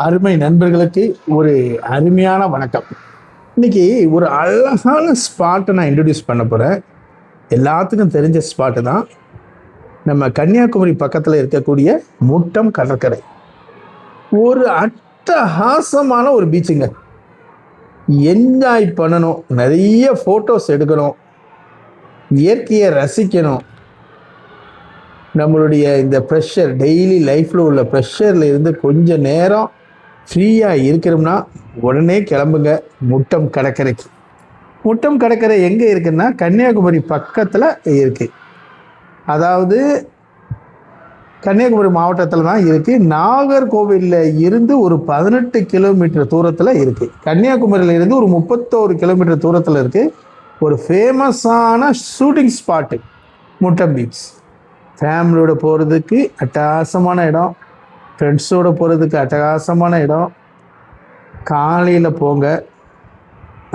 அருமை நண்பர்களுக்கு ஒரு அருமையான வணக்கம். இன்னைக்கு ஒரு அழகான ஸ்பாட்டை நான் இன்ட்ரடியூஸ் பண்ண போகிறேன். எல்லாத்துக்கும் தெரிஞ்ச ஸ்பாட்டு தான். நம்ம கன்னியாகுமரி பக்கத்தில் இருக்கக்கூடிய முட்டம் கடற்கரை. ஒரு அட்டகாசமான ஒரு பீச்சுங்க. என்ஜாய் பண்ணணும், நிறைய ஃபோட்டோஸ் எடுக்கணும், இயற்கையை ரசிக்கணும். நம்மளுடைய இந்த ப்ரெஷர், டெய்லி லைஃப்பில் உள்ள ப்ரெஷரில் இருந்து கொஞ்சம் நேரம் ஃப்ரீயாக இருக்கிறோம்னா உடனே கிளம்புங்க முட்டம் கடற்கரைக்கு. முட்டம் கடற்கரை எங்கே இருக்குன்னா கன்னியாகுமரி பக்கத்தில் இருக்குது. அதாவது கன்னியாகுமரி மாவட்டத்தில் தான் இருக்குது. நாகர்கோவிலில் இருந்து ஒரு 18 கிலோமீட்டர் தூரத்தில் இருக்குது. கன்னியாகுமரியில் இருந்து ஒரு 31 கிலோமீட்டர் தூரத்தில் இருக்குது. ஒரு ஃபேமஸான ஷூட்டிங் ஸ்பாட்டு முட்டம் பீச். ஃபேமிலியோட போகிறதுக்கு அட்டகாசமான இடம், ஃப்ரெண்ட்ஸோடு போகிறதுக்கு அட்டகாசமான இடம். காலையில் போங்க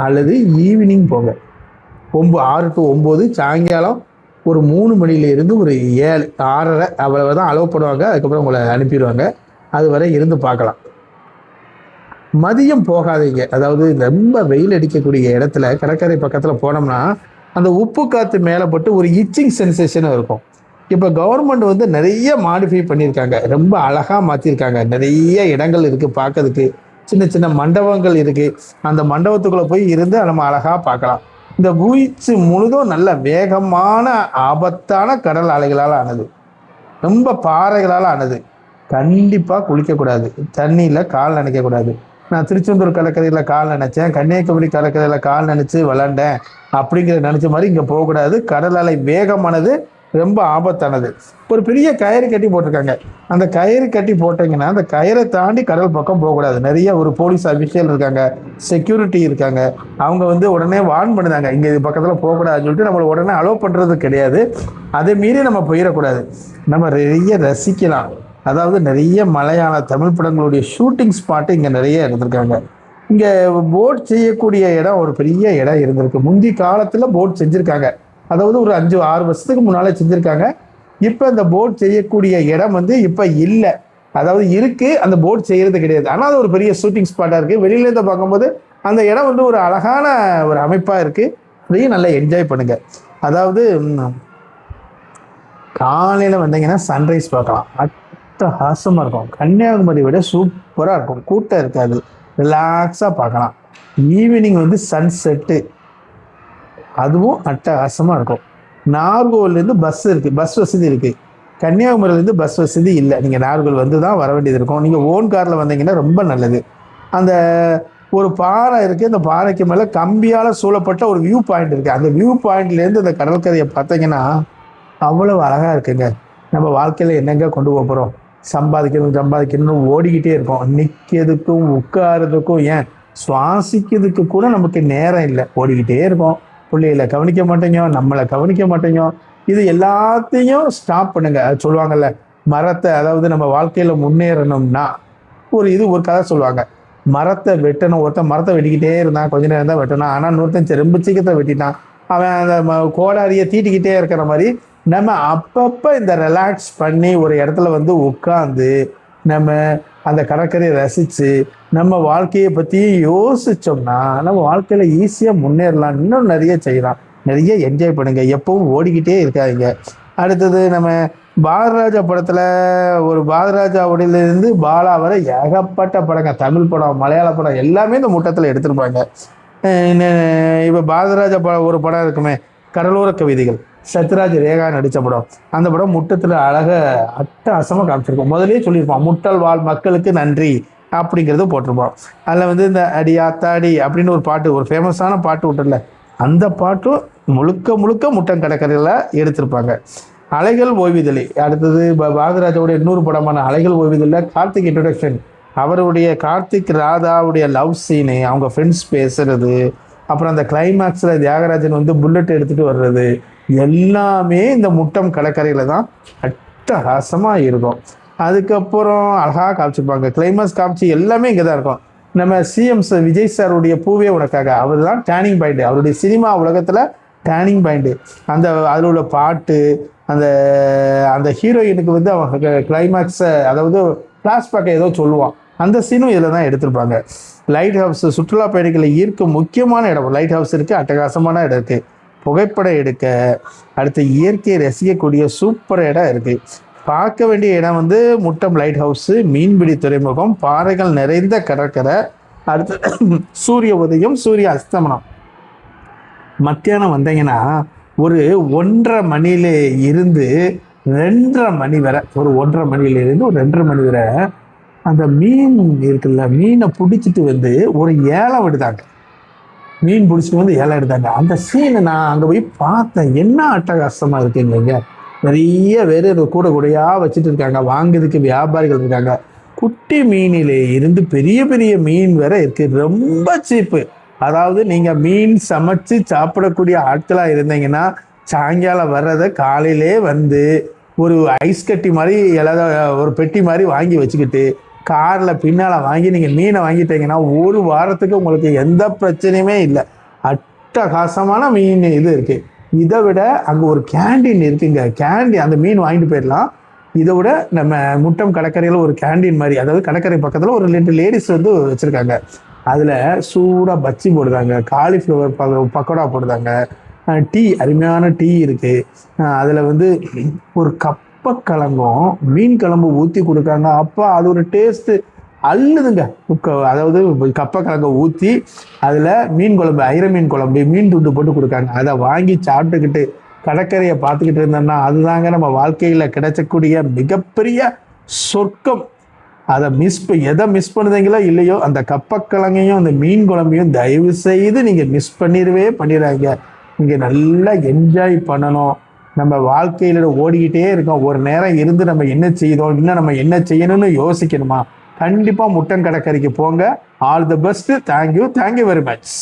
அல்லது ஈவினிங் போங்க. 6 to 9, சாயங்காலம் ஒரு 3 மணிலேருந்து ஒரு 7, 6:30 அவ்வளவு தான் அலோவ் பண்ணுவாங்க. அதுக்கப்புறம் உங்களை அனுப்பிடுவாங்க. அது வரை இருந்து பார்க்கலாம். மதியம் போகாதீங்க. அதாவது ரொம்ப வெயில் அடிக்கக்கூடிய இடத்துல கடற்கரை பக்கத்தில் போனோம்னா அந்த உப்பு காற்று மேலே பட்டு ஒரு இச்சிங் சென்சேஷனும் இருக்கும். இப்போ கவர்மெண்ட் வந்து நிறைய மாடிஃபை பண்ணியிருக்காங்க, ரொம்ப அழகாக மாற்றிருக்காங்க. நிறைய இடங்கள் இருக்குது பார்க்கறதுக்கு. சின்ன சின்ன மண்டபங்கள் இருக்குது. அந்த மண்டபத்துக்குள்ளே போய் இருந்து நம்ம அழகாக பார்க்கலாம். இந்த பீச் முழுதும் நல்ல வேகமான ஆபத்தான கடல் அலைகளால் ஆனது, ரொம்ப பாறைகளால் ஆனது. கண்டிப்பாக குளிக்கக்கூடாது, தண்ணியில் கால் நினைக்கக்கூடாது. நான் திருச்செந்தூர் கடற்கரையில் கால் நினைச்சேன், கன்னியாகுமரி கடற்கரையில் கால் நினச்சி விளாண்டேன் அப்படிங்கிற நினச்ச மாதிரி இங்கே போகக்கூடாது. கடல் அலை வேகமானது, ரொம்ப ஆபத்தானது. ஒரு பெரிய கயிறு கட்டி போட்டிருக்காங்க. அந்த கயிறு கட்டி போட்டிங்கன்னா அந்த கயிறை தாண்டி கடல் பக்கம் போகக்கூடாது. நிறைய ஒரு போலீஸ் அபிஷியல் இருக்காங்க, செக்யூரிட்டி இருக்காங்க. அவங்க வந்து உடனே வார்ன் பண்ணுதாங்க, இங்கே இது பக்கத்தில் போகக்கூடாதுன்னு சொல்லிட்டு நம்மளை உடனே அலோவ் பண்ணுறது கிடையாது. அதை மீறி நம்ம போயிடக்கூடாது. நம்ம நிறைய ரசிக்கலாம். அதாவது நிறைய மலையாள தமிழ் படங்களுடைய ஷூட்டிங் ஸ்பாட்டு இங்கே நிறைய இருந்திருக்காங்க. இங்கே போட் செய்யக்கூடிய இடம் ஒரு பெரிய இடம் இருந்திருக்கு. முந்தி காலத்தில் போட் செஞ்சுருக்காங்க. அதாவது ஒரு 5-6 வருஷத்துக்கு முன்னாலே செஞ்சுருக்காங்க. இப்போ இந்த போட் செய்யக்கூடிய இடம் வந்து இப்போ இல்லை. அதாவது இருக்குது, அந்த போட் செய்கிறது கிடையாது. ஆனால் அது ஒரு பெரிய ஷூட்டிங் ஸ்பாட்டாக இருக்குது. வெளியிலேருந்து பார்க்கும்போது அந்த இடம் வந்து ஒரு அழகான ஒரு அமைப்பாக இருக்குது. அதையும் நல்லா என்ஜாய் பண்ணுங்கள். அதாவது காலையில் வந்தீங்கன்னா சன்ரைஸ் பார்க்கலாம், அட்டகாசமாக இருக்கும். கன்னியாகுமரி விட சூப்பராக இருக்கும், கூட்டம் இருக்காது, ரிலாக்ஸாக பார்க்கலாம். ஈவினிங் வந்து சன்செட்டு, அதுவும் அட்டகாசமாக இருக்கும். நாகர்கோவிலேருந்து பஸ் இருக்குது, பஸ் வசதி இருக்குது. கன்னியாகுமரியிலேருந்து பஸ் வசதி இல்லை. நீங்கள் நாகர்கோவில் வந்து தான் வர வேண்டியது இருக்கும். நீங்கள் ஓன் காரில் வந்தீங்கன்னா ரொம்ப நல்லது. அந்த ஒரு பாறை இருக்குது, அந்த பாறைக்கு மேலே கம்பியால் சூழப்பட்ட ஒரு வியூ பாயிண்ட் இருக்குது. அந்த வியூ பாயிண்ட்லேருந்து அந்த கடற்கரையை பார்த்தீங்கன்னா அவ்வளவு அழகாக இருக்குங்க. நம்ம வாழ்க்கையில் என்னங்க கொண்டு போக போகிறோம்? சம்பாதிக்கணும்னு ஓடிக்கிட்டே இருக்கோம். நிற்கிறதுக்கும் உட்காரதுக்கும், ஏன் சுவாசிக்கிறதுக்கு கூட நமக்கு நேரம் இல்லை. ஓடிக்கிட்டே இருக்கோம். பிள்ளைகளை கவனிக்க மாட்டேங்க, நம்மளை கவனிக்க மாட்டேங்க. இது எல்லாத்தையும் ஸ்டாப் பண்ணுங்க. அது சொல்லுவாங்கல்ல, மரத்தை, அதாவது நம்ம வாழ்க்கையில் முன்னேறணும்னா ஒரு கதை சொல்லுவாங்க. மரத்தை வெட்டணும். ஒருத்தன் மரத்தை வெட்டிக்கிட்டே இருந்தான், கொஞ்ச நேரம் தான் வெட்டணும். ஆனால் இன்னொருத்தன் ரொம்ப சீக்கிரத்தை வெட்டிட்டான். அவன் அந்த கோடாரியை தீட்டிக்கிட்டே இருக்கிற மாதிரி நம்ம அப்பப்போ இந்த ரிலாக்ஸ் பண்ணி ஒரு இடத்துல வந்து உட்காந்து நம்ம அந்த கடற்கரையை ரசித்து நம்ம வாழ்க்கையை பற்றி யோசித்தோம்னா நம்ம வாழ்க்கையில் ஈஸியாக முன்னேறலாம். இன்னும் நிறைய செய்யலாம். நிறைய என்ஜாய் பண்ணுங்கள். எப்பவும் ஓடிக்கிட்டே இருக்காதிங்க. அடுத்தது நம்ம பாரதிராஜா படத்தில் ஒரு பாரதிராஜாவுடையிலேருந்து பாலா வரை ஏகப்பட்ட படங்க, தமிழ் படம், மலையாள படம் எல்லாமே இந்த முட்டத்தில் எடுத்திருப்பாங்க. இப்போ பாரதிராஜா ஒரு படம் இருக்குமே, கடலோர கவிதைகள், சத்யராஜ் ரேகா நடித்த படம். அந்த படம் முட்டத்தில் அட்டகாசமாக காமிச்சிருக்கோம். முதலே சொல்லியிருப்போம், முட்டல் வாழ் மக்களுக்கு நன்றி அப்படிங்கிறது போட்டிருப்போம். அதில் வந்து இந்த அடியாத்தாடி அப்படின்னு ஒரு பாட்டு, ஒரு ஃபேமஸான பாட்டு விட்டுல, அந்த பாட்டும் முழுக்க முழுக்க முட்டம் கடற்கரையில் எடுத்திருப்பாங்க. அலைகள் ஓய்வுதலி, அடுத்தது பாரதிராஜாவுடைய இன்னொரு படமான அலைகள் ஓய்வுதலில் கார்த்திக் இன்ட்ரடக்ஷன், அவருடைய கார்த்திக் ராதாவுடைய லவ் சீனு, அவங்க ஃப்ரெண்ட்ஸ் பேசுறது, அப்புறம் அந்த கிளைமேக்ஸில் தியாகராஜன் வந்து புல்லட் எடுத்துகிட்டு வர்றது, எல்லாமே இந்த முட்டம் கடற்கரையில் தான் அட்டகாசமாக இருக்கும். அதுக்கப்புறம் அழகாக காமிச்சிருப்பாங்க. கிளைமேக்ஸ் காமிச்சு எல்லாமே இங்கே தான் இருக்கும். நம்ம சிஎம் விஜய் சாருடைய பூவே உனக்காக, அவர் தான் டேர்னிங் பாயிண்ட். அவருடைய சினிமா உலகத்தில் டேர்னிங் பாயிண்ட்டு. அந்த அதில் உள்ள பாட்டு, அந்த அந்த ஹீரோயினுக்கு வந்து அவங்க கிளைமேக்ஸை, அதாவது ஃப்ளாஷ்பேக்கை ஏதோ சொல்லுவான். அந்த சீனும் இதில் தான் எடுத்திருப்பாங்க. லைட் ஹவுஸ் சுற்றுலா பயணிகளை ஈர்க்கும் முக்கியமான இடம். லைட் ஹவுஸ் இருக்குது, அட்டகாசமான இடம் இருக்குது, புகைப்படம் எடுக்க, அடுத்து இயற்கையை ரசிக்கக்கூடிய சூப்பர் இடம் இருக்குது. பார்க்க வேண்டிய இடம் வந்து முட்டம் லைட் ஹவுஸு, மீன்பிடி துறைமுகம், பாறைகள் நிறைந்த கடற்கரை, அடுத்து சூரிய உதயம், சூரிய அஸ்தமனம். மத்தியானம் வந்தீங்கன்னா ஒரு 1:30 மணியில இருந்து 2:30 மணி வரை, ஒரு 1:30 மணியில இருந்து ஒரு 2:30 மணி வரை அந்த மீன் இருக்குல்ல, மீனை பிடிச்சிட்டு வந்து ஒரு ஏலம் விடுதாங்க. மீன் பிடிச்சிட்டு வந்து ஏலம் எடுத்தாங்க. அந்த சீனை நான் அங்கே போய் பார்த்தேன். என்ன அட்டகாசமாக இருக்குங்க. நிறைய பேர் கூட கூடையாக வச்சுட்டு இருக்காங்க, வாங்குறதுக்கு வியாபாரிகள் இருக்காங்க. குட்டி மீனிலே இருந்து பெரிய பெரிய மீன் வேற இருக்கு, ரொம்ப சீப்பு. அதாவது நீங்கள் மீன் சமைச்சு சாப்பிடக்கூடிய ஆட்களாக இருந்தீங்கன்னா சாயங்காலம் வர்றதை காலையிலே வந்து ஒரு ஐஸ் கட்டி மாதிரி ஒரு பெட்டி மாதிரி வாங்கி வச்சுக்கிட்டு காரில் பின்னால் வாங்கி நீங்கள் மீனை வாங்கிட்டீங்கன்னா ஒரு வாரத்துக்கு உங்களுக்கு எந்த பிரச்சனையுமே இல்லை. அட்டகாசமான மீன் இது இருக்குது. இதை விட அங்கே ஒரு கேண்டீன் இருக்குங்க. அந்த மீன் வாங்கிட்டு போயிடலாம். இதை விட நம்ம முட்டம் கடற்கரையில் ஒரு கேண்டீன் மாதிரி, அதாவது கடற்கரை பக்கத்தில் ஒரு 2 லேடிஸ் வந்து வச்சுருக்காங்க. அதில் சூடாக பச்சி போடுறாங்க, காலிஃப்ளவர் பக்கோடா போடுறாங்க, டீ, அருமையான டீ இருக்குது. அதில் வந்து ஒரு கப்பக்கிழங்கும் மீன் குழம்பு ஊற்றி கொடுக்காங்க. அப்போ அது ஒரு டேஸ்ட்டு அல்லுதுங்க. அதாவது கப்பக்கிழங்கை ஊற்றி அதில் மீன் குழம்பு, ஐர மீன் குழம்பு, மீன் துண்டு போட்டு கொடுக்காங்க. அதை வாங்கி சாப்பிட்டுக்கிட்டு கடற்கரையை பார்த்துக்கிட்டு இருந்தோம்னா அதுதாங்க நம்ம வாழ்க்கையில் கிடைச்சக்கூடிய மிகப்பெரிய சொர்க்கம். அதை எதை மிஸ் பண்ணுறீங்களோ இல்லையோ, அந்த கப்பக்கிழங்கையும் அந்த மீன் குழம்பையும் தயவு செய்து நீங்கள் மிஸ் பண்ணிடுறாங்க. நீங்கள் நல்லா என்ஜாய் பண்ணணும். நம்ம வாழ்க்கையில் ஓடிக்கிட்டே இருக்கோம். ஒரு நேரம் இருந்து நம்ம என்ன செய்தோம், இன்னும் நம்ம என்ன செய்யணும்னு யோசிக்கணுமா? கண்டிப்பாக முட்டம் கடற்கரைக்கு போங்க. All the best. Thank you very much.